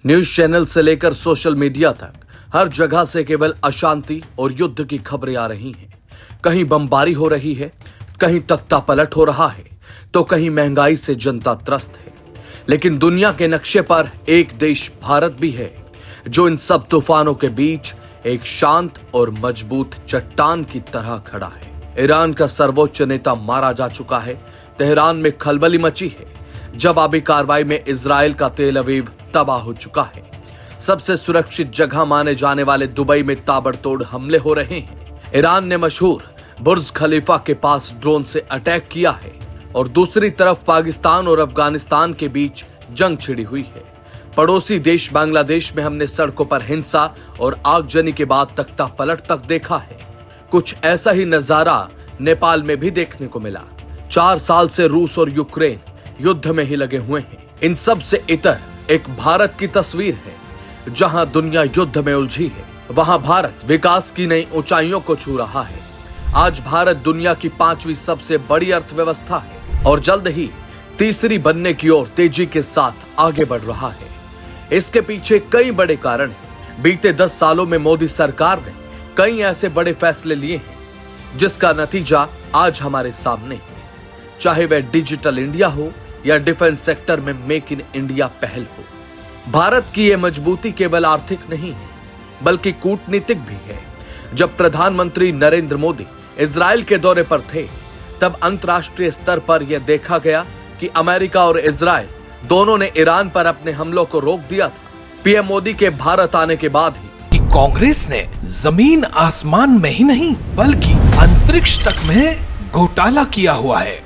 News channel से लेकर social media तक हर जगह से केवल अशांति और युद्ध की खबरें आ रही हैं। कहीं बमबारी हो रही है, कहीं तख्ता पलट हो रहा है, तो कहीं महंगाई से जनता त्रस्त है। लेकिन दुनिया के नक्शे पर एक देश भारत भी है, जो इन सब तूफानों के बीच एक शांत और मजबूत चट्टान की तरह खड़ा है। ईरान का सर्वोच्च नेता मारा जा चुका है। तेहरान में खलबली मची है। जवाबी कार्रवाई में इजराइल का तेल अवीव तबाह हो चुका है। सबसे सुरक्षित जगह माने जाने वाले दुबई में ताबड़तोड़ हमले हो रहे हैं। ईरान ने मशहूर बुर्ज खलीफा के पास ड्रोन से अटैक किया है और दूसरी तरफ पाकिस्तान और अफगानिस्तान के बीच जंग छिड़ी हुई है। पड़ोसी देश बांग्लादेश में हमने सड़कों पर हिंसा और आगजनी के बाद तख्ता पलट तक देखा है। कुछ ऐसा ही नजारा नेपाल में भी देखने को मिला। 4 साल से रूस और यूक्रेन युद्ध में ही लगे हुए हैं। इन सब से इतर एक भारत की तस्वीर है। जहां दुनिया युद्ध में उलझी है, वहां भारत विकास की नई ऊंचाइयों को छू रहा है। आज भारत दुनिया की 5वीं सबसे बड़ी अर्थव्यवस्था है और जल्द ही तीसरी बनने की ओर तेजी के साथ आगे बढ़ रहा है। इसके पीछे कई बड़े कारण हैं। बीते 10 सालों में मोदी सरकार ने कई ऐसे बड़े फैसले लिए हैं जिसका नतीजा आज हमारे सामने है। चाहे वह डिजिटल इंडिया हो या डिफेंस सेक्टर में मेक इन इंडिया पहल हो। भारत की यह मजबूती केवल आर्थिक नहीं है, बल्कि कूटनीतिक भी है। जब प्रधानमंत्री नरेंद्र मोदी इजराइल के दौरे पर थे, तब अंतर्राष्ट्रीय स्तर पर यह देखा गया कि अमेरिका और इजराइल दोनों ने ईरान पर अपने हमलों को रोक दिया था। पीएम मोदी के भारत आने के बाद ही कांग्रेस ने जमीन आसमान में ही नहीं बल्कि अंतरिक्ष तक में घोटाला किया हुआ है।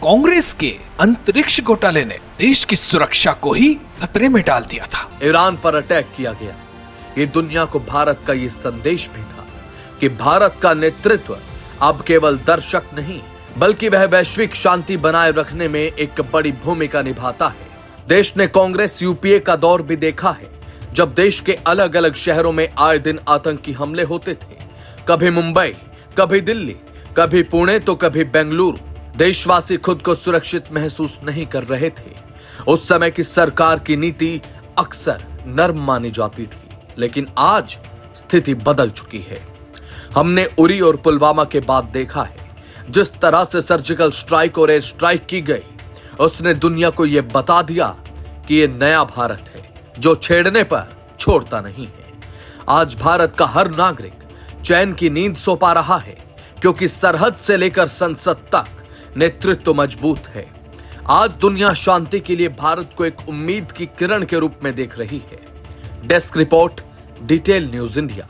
कांग्रेस के अंतरिक्ष घोटाले ने देश की सुरक्षा को ही खतरे में डाल दिया था। ईरान पर अटैक किया गया। ये दुनिया को भारत का ये संदेश भी था कि भारत का नेतृत्व अब केवल दर्शक नहीं, बल्कि वह वैश्विक शांति बनाए रखने में एक बड़ी भूमिका निभाता है। देश ने कांग्रेस यूपीए का दौर भी देखा है, जब देश के अलग अलग शहरों में आए दिन आतंकी हमले होते थे। कभी मुंबई, कभी दिल्ली, कभी पुणे तो कभी बेंगलुरु। देशवासी खुद को सुरक्षित महसूस नहीं कर रहे थे। उस समय की सरकार की नीति अक्सर नर्म मानी जाती थी, लेकिन आज स्थिति बदल चुकी है। हमने उरी और पुलवामा के बाद देखा है, जिस तरह से सर्जिकल स्ट्राइक और एयर स्ट्राइक की गई, उसने दुनिया को यह बता दिया कि यह नया भारत है, जो छेड़ने पर छोड़ता नहीं है। आज भारत का हर नागरिक चैन की नींद सो पा रहा है, क्योंकि सरहद से लेकर संसद तक नेतृत्व मजबूत है। आज दुनिया शांति के लिए भारत को एक उम्मीद की किरण के रूप में देख रही है। Desk report, detail news India.